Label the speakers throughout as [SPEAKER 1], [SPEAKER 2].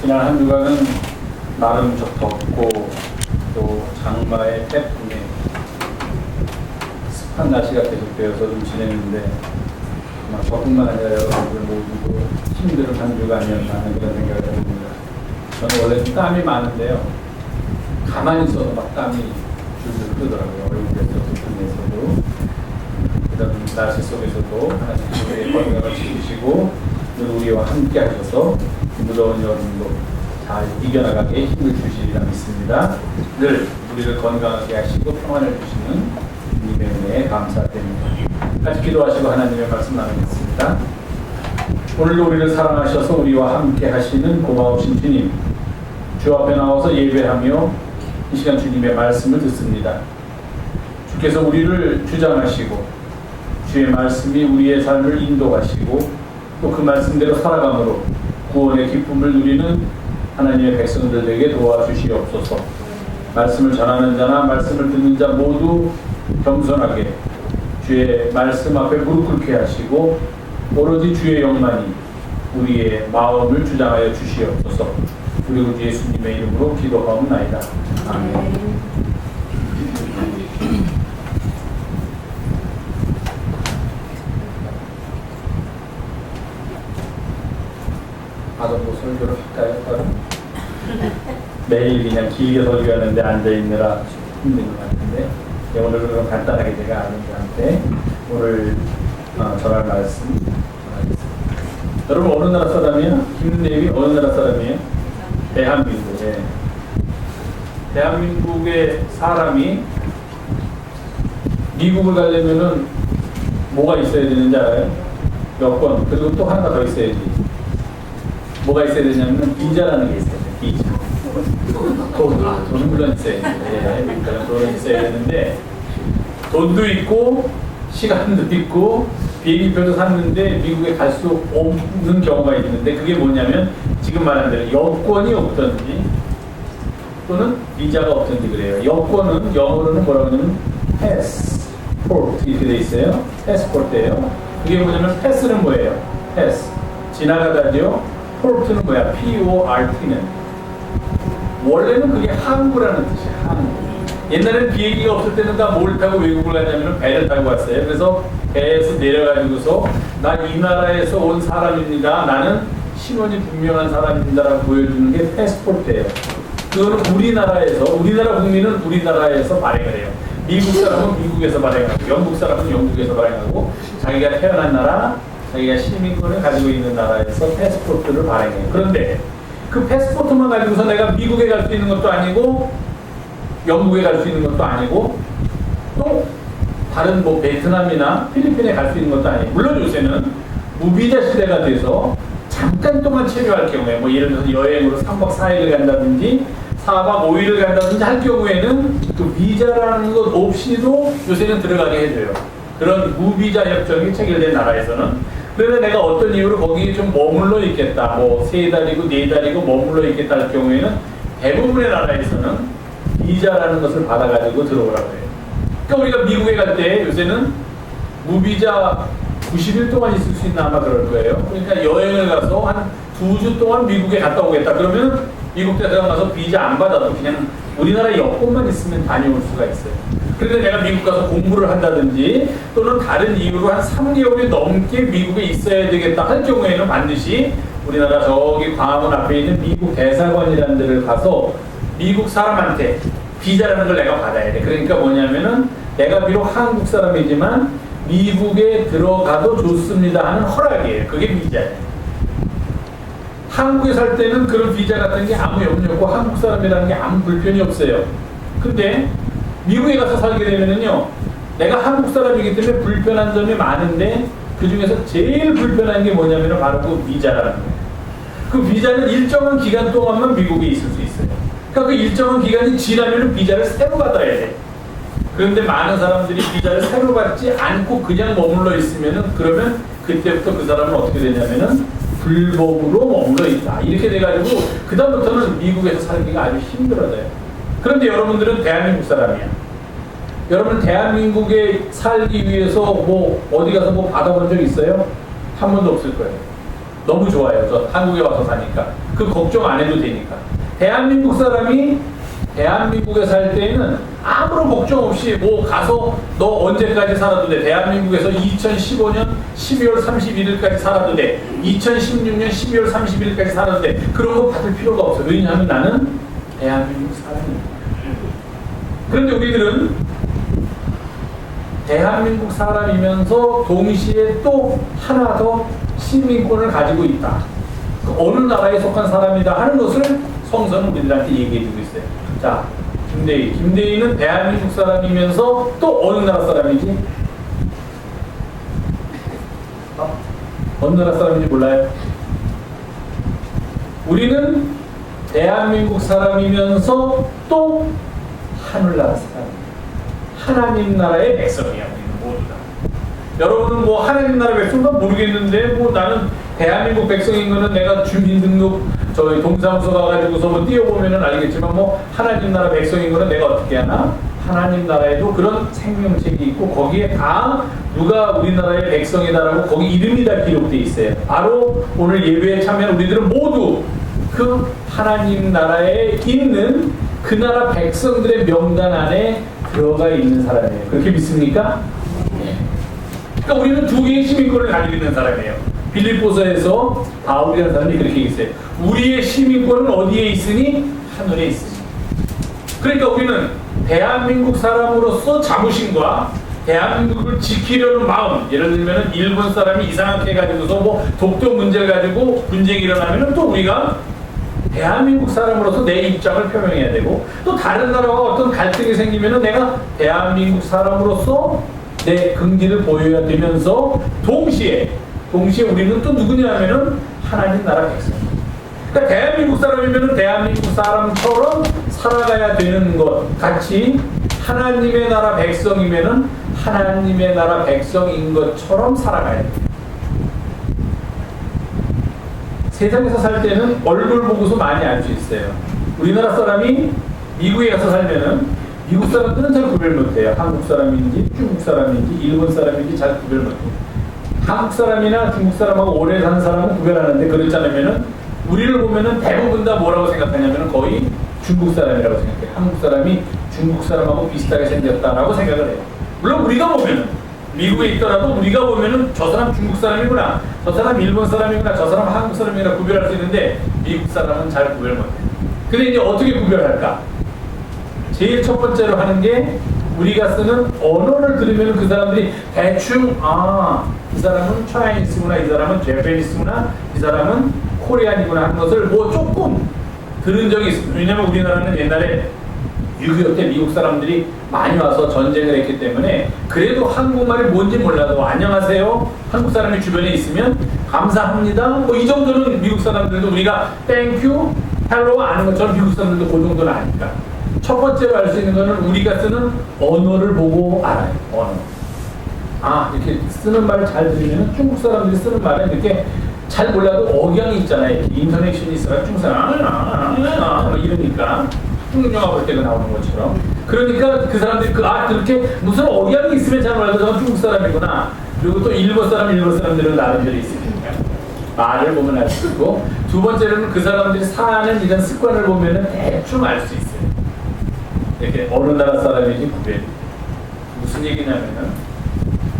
[SPEAKER 1] 지난 한 주간은 나름 좀 덥고 또 장마의 태풍에 습한 날씨가 계속되어서 좀 지냈는데 저뿐만 아니라 여러분들 모두도 힘든 한 주가 아니었나 하는 그런 생각을 해봅니다. 저는 원래 좀 땀이 많은데요. 가만히 있어도 막 땀이 줄줄 흐르더라고요. 얼굴에서도 눈에서도. 그런 날씨 속에서도 하나님 우리의 건강을 지키시고 늘 우리와 함께 하셔서 무더운 여름도 잘 이겨나가게 힘을 주시리라 믿습니다. 늘 우리를 건강하게 하시고 평안을 주시는 주님의 은혜에 감사드립니다. 같이 기도하시고 하나님의 말씀 나누겠습니다. 오늘도 우리를 사랑하셔서 우리와 함께 하시는 고마우신 주님, 주 앞에 나와서 예배하며 이 시간 주님의 말씀을 듣습니다. 주께서 우리를 주장하시고 주의 말씀이 우리의 삶을 인도하시고 또 그 말씀대로 살아감으로 구원의 기쁨을 누리는 하나님의 백성들에게 도와주시옵소서. 말씀을 전하는 자나 말씀을 듣는 자 모두 겸손하게 주의 말씀 앞에 무릎 꿇게 하시고 오로지 주의 영만이 우리의 마음을 주장하여 주시옵소서. 우리 구 예수님의 이름으로 기도하옵나이다. 아멘. 뭐 설교를 할까요? 매일 그냥 길게 설교하는데 앉아있느라 힘든 것 같은데 오늘은 그럼 간단하게 제가 아는 분한테 오늘 전할 말씀 전하겠습니다. 여러분 어느 나라 사람이에요? 김내위 어느 나라 사람이에요? 대한민국에. 대한민국의 사람이 미국을 가려면은 뭐가 있어야 되는지 알아요? 여권. 그리고 또 하나 더 있어야지. 뭐가 있어야 되냐면 비자라는 게 있어야 돼요. 비자. 돈은 물론 있어야 돼요. 돈은 있어야 되는데 돈도 있고 시간도 있고 비행기표도 샀는데 미국에 갈 수 없는 경우가 있는데 그게 뭐냐면 지금 말한 대로 여권이 없든지 또는 비자가 없든지 그래요. 여권은 영어로는 뭐라고 하냐면 패스포트 이렇게 돼 있어요. 패스포트예요. 그게 뭐냐면 패스는 뭐예요? 패스. 지나가다죠. 포트는 뭐야? P-O-R-T는 원래는 그게 항구라는 뜻이야. 항구. 옛날에는 비행기가 없을 때는 다 뭘 타고 외국을 가냐면 배를 타고 왔어요. 그래서 배에서 내려가지고서 나 이 나라에서 온 사람입니다. 나는 신원이 분명한 사람입니다라고 보여주는 게 패스포트예요. 그거는 우리나라 국민은 우리나라에서 발행을 해요. 미국 사람은 미국에서 발행하고 영국 사람은 영국에서 발행하고 자기가 태어난 나라 자기가 시민권을 가지고 있는 나라에서 패스포트를 발행해요. 그런데 그 패스포트만 가지고서 내가 미국에 갈 수 있는 것도 아니고 영국에 갈 수 있는 것도 아니고 또 다른 뭐 베트남이나 필리핀에 갈 수 있는 것도 아니에요. 물론 요새는 무비자 시대가 돼서 잠깐 동안 체류할 경우에 뭐 예를 들어서 여행으로 3박 4일을 간다든지 4박 5일을 간다든지 할 경우에는 그 비자라는 것 없이도 요새는 들어가게 해줘요. 그런 무비자 협정이 체결된 나라에서는. 그래서 내가 어떤 이유로 거기에 좀 머물러 있겠다, 뭐 3달이고 4달이고 머물러 있겠다 할 경우에는 대부분의 나라에서는 비자라는 것을 받아가지고 들어오라고 해요. 그러니까 우리가 미국에 갈 때 요새는 무비자 90일 동안 있을 수 있나 아마 그럴 거예요. 그러니까 여행을 가서 한 2주 동안 미국에 갔다 오겠다. 그러면 미국 대사관 가서 비자 안 받아도 그냥 우리나라 여권만 있으면 다녀올 수가 있어요. 그런데 내가 미국 가서 공부를 한다든지 또는 다른 이유로 한 3개월이 넘게 미국에 있어야 되겠다 할 경우에는 반드시 우리나라 저기 광화문 앞에 있는 미국 대사관이라는 데를 가서 미국 사람한테 비자라는 걸 내가 받아야 돼. 그러니까 뭐냐면은 내가 비록 한국 사람이지만 미국에 들어가도 좋습니다 하는 허락이에요. 그게 비자예요. 한국에 살 때는 그런 비자 같은 게 아무 염려 없고 한국 사람이라는 게 아무 불편이 없어요. 근데 미국에 가서 살게 되면은요, 내가 한국 사람이기 때문에 불편한 점이 많은데 그 중에서 제일 불편한 게 뭐냐면 바로 그 비자라는 거예요. 그 비자는 일정한 기간 동안만 미국에 있을 수 있어요. 그러니까 그 일정한 기간이 지나면 비자를 새로 받아야 돼. 그런데 많은 사람들이 비자를 새로 받지 않고 그냥 머물러 있으면은 그러면 그때부터 그 사람은 어떻게 되냐면은 불법으로 머물러 있다. 이렇게 돼가지고 그다음부터는 미국에서 살기가 아주 힘들어져요. 그런데 여러분들은 대한민국 사람이야. 여러분 대한민국에 살기 위해서 뭐 어디 가서 뭐 받아본 적 있어요? 한 번도 없을 거예요. 너무 좋아요. 저 한국에 와서 사니까. 그 걱정 안 해도 되니까. 대한민국 사람이 대한민국에 살 때에는 아무런 걱정 없이 뭐 가서 너 언제까지 살아도 돼. 대한민국에서 2015년 12월 31일까지 살아도 돼. 2016년 12월 31일까지 살아도 돼. 그런 거 받을 필요가 없어. 왜냐하면 나는 대한민국 사람이야. 그런데 우리들은 대한민국 사람이면서 동시에 또 하나 더 시민권을 가지고 있다. 그 어느 나라에 속한 사람이다 하는 것을 성서는 우리들한테 얘기해주고 있어요. 자, 김대희. 김대희는 대한민국 사람이면서 또 어느 나라 사람이지? 어느 나라 사람인지 몰라요? 우리는 대한민국 사람이면서 또 하늘나라 사람이에요. 하나님 나라의 백성이야. 우리는 모두 다. 여러분은 뭐 하나님 나라 백성도 모르겠는데 뭐 나는 대한민국 백성인 거는 내가 주민등록 저희 동사무소 가가지고서 뭐 띄워보면은 알겠지만 뭐 하나님 나라 백성인 거는 내가 어떻게 하나? 하나님 나라에도 그런 생명책이 있고 거기에 다 누가 우리나라의 백성이다라고 거기 이름이 다 기록되어 있어요. 바로 오늘 예배에 참여한 우리들은 모두 그 하나님 나라에 있는 그 나라 백성들의 명단 안에 들어가 있는 사람이에요. 그렇게 믿습니까? 네. 그러니까 우리는 두 개의 시민권을 가지고 있는 사람이에요. 빌립보서에서 바울이라는 사람이 그렇게 있어요. 우리의 시민권은 어디에 있으니? 하늘에 있으니. 그러니까 우리는 대한민국 사람으로서 자부심과 대한민국을 지키려는 마음, 예를 들면 일본 사람이 이상하게 해가지고서 뭐 독도 문제를 가지고 분쟁이 일어나면 또 우리가 대한민국 사람으로서 내 입장을 표명해야 되고 또 다른 나라와 어떤 갈등이 생기면 내가 대한민국 사람으로서 내 긍지를 보여야 되면서 동시에 우리는 또 누구냐 하면은 하나님 나라 백성. 그러니까 대한민국 사람이면은 대한민국 사람처럼 살아가야 되는 것 같이 하나님의 나라 백성이면은 하나님의 나라 백성인 것처럼 살아가야 돼. 세상에서 살 때는 얼굴 보고서 많이 알 수 있어요. 우리나라 사람이 미국에 가서 살면은 미국 사람들은 잘 구별 못해요. 한국 사람인지 중국 사람인지 일본 사람인지 잘 구별 못해요. 한국 사람이나 중국 사람하고 오래 사는 사람은 구별하는데 그렇지 않으면은 우리를 보면은 대부분 다 뭐라고 생각하냐면은 거의 중국 사람이라고 생각해요. 한국 사람이 중국 사람하고 비슷하게 생겼다라고 생각을 해요. 물론 우리가 보면은 미국에 있더라도 우리가 보면은 저 사람 중국 사람이구나, 저 사람 일본 사람이구나, 저 사람 한국 사람이구나 구별할 수 있는데 미국 사람은 잘 구별 못해요. 근데 이제 어떻게 구별할까? 제일 첫 번째로 하는 게 우리가 쓰는 언어를 들으면 그 사람들이 대충 이 사람은 차이니스구나, 이 사람은 제페니스구나, 이 사람은 코리안이구나 하는 것을 뭐 조금 들은 적이 있습니다. 왜냐면 우리나라는 옛날에 6.25 때 미국 사람들이 많이 와서 전쟁을 했기 때문에 그래도 한국말이 뭔지 몰라도 안녕하세요 한국 사람이 주변에 있으면 감사합니다 뭐 이 정도는 미국 사람들도 우리가 땡큐 헬로 아는 것처럼 미국 사람들도 그 정도는 아니까 첫 번째로 알 수 있는 거는 우리가 쓰는 언어를 보고 알아요. 언어. 이렇게 쓰는 말을 잘 들으면 중국 사람들이 쓰는 말은 이렇게 잘 몰라도 억양이 있잖아요. 인터넥션이 있어요. 중국 사람 뭐 이러니까 중국 영화 볼 때가 나오는 것처럼. 그러니까 그 사람들이 그렇게 무슨 억양이 있으면 잘 몰라도 저건 중국 사람이구나. 그리고 또 일본 사람들은 나름대로 있으니까 말을 보면 알 수 있고, 두 번째로는 그 사람들이 사는 이런 습관을 보면은 대충 알 수 있어요. 이렇게 어느 나라 사람인지 구별. 무슨 얘기냐면은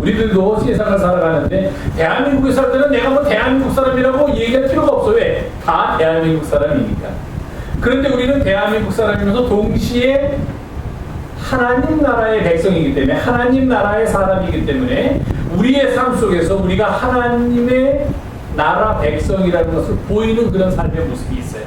[SPEAKER 1] 우리들도 세상을 살아가는데 대한민국에 살 때는 내가 뭐 대한민국 사람이라고 얘기할 필요가 없어. 왜? 다 대한민국 사람이니까. 그런데 우리는 대한민국 사람이면서 동시에 하나님 나라의 백성이기 때문에, 하나님 나라의 사람이기 때문에 우리의 삶 속에서 우리가 하나님의 나라 백성이라는 것을 보이는 그런 삶의 모습이 있어요.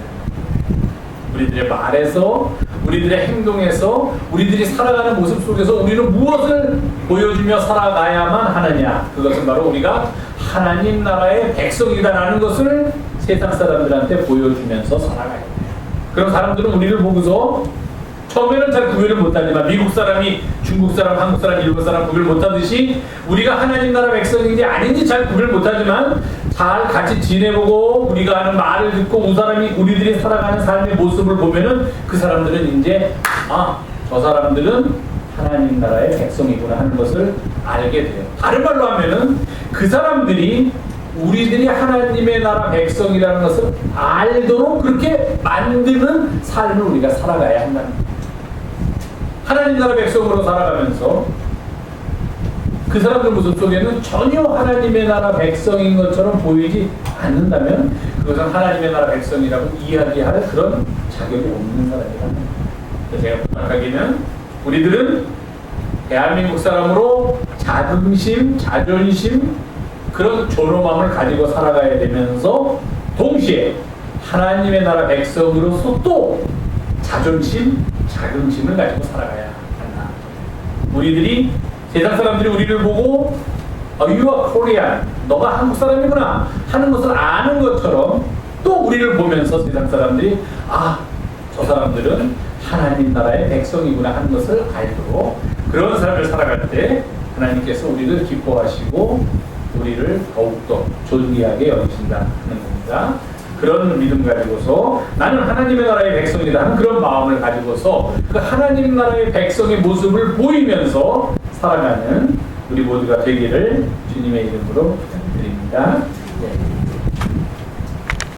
[SPEAKER 1] 우리들의 말에서, 우리들의 행동에서, 우리들이 살아가는 모습 속에서 우리는 무엇을 보여주며 살아가야만 하느냐. 그것은 바로 우리가 하나님 나라의 백성이다라는 것을 세상 사람들한테 보여주면서 살아가야 돼요. 그런 사람들은 우리를 보고서 처음에는 잘 구별을 못하지만, 미국 사람이 중국 사람, 한국 사람, 일본 사람 구별 못하듯이 우리가 하나님 나라 백성인지 아닌지 잘 구별 못하지만 잘 같이 지내보고 우리가 하는 말을 듣고 우리들이 살아가는 삶의 모습을 보면은 그 사람들은 이제 저 사람들은 하나님 나라의 백성이구나 하는 것을 알게 돼요. 다른 말로 하면은 그 사람들이 우리들이 하나님의 나라 백성이라는 것을 알도록 그렇게 만드는 삶을 우리가 살아가야 한다는 거예요. 하나님 나라 백성으로 살아가면서 그 사람들 모습 속에는 전혀 하나님의 나라 백성인 것처럼 보이지 않는다면 그것은 하나님의 나라 백성이라고 이야기할 그런 자격이 없는 사람이라는 거예요. 제가 부탁하기는 우리들은 대한민국 사람으로 자긍심, 자존심, 그런 존엄함을 가지고 살아가야 되면서 동시에 하나님의 나라 백성으로서 또 자존심, 자긍심을 가지고 살아가야 한다. 우리들이 세상 사람들이 우리를 보고 You are Korean, 너가 한국 사람이구나 하는 것을 아는 것처럼 또 우리를 보면서 세상 사람들이 저 사람들은 하나님 나라의 백성이구나 하는 것을 알도록 그런 삶을 살아갈 때 하나님께서 우리를 기뻐하시고 우리를 더욱더 존귀하게 여기신다는 겁니다. 그런 믿음 가지고서 나는 하나님의 나라의 백성이다 하는 그런 마음을 가지고서 그 하나님 나라의 백성의 모습을 보이면서 살아가는 우리 모두가 되기를 주님의 이름으로 부탁드립니다. 네.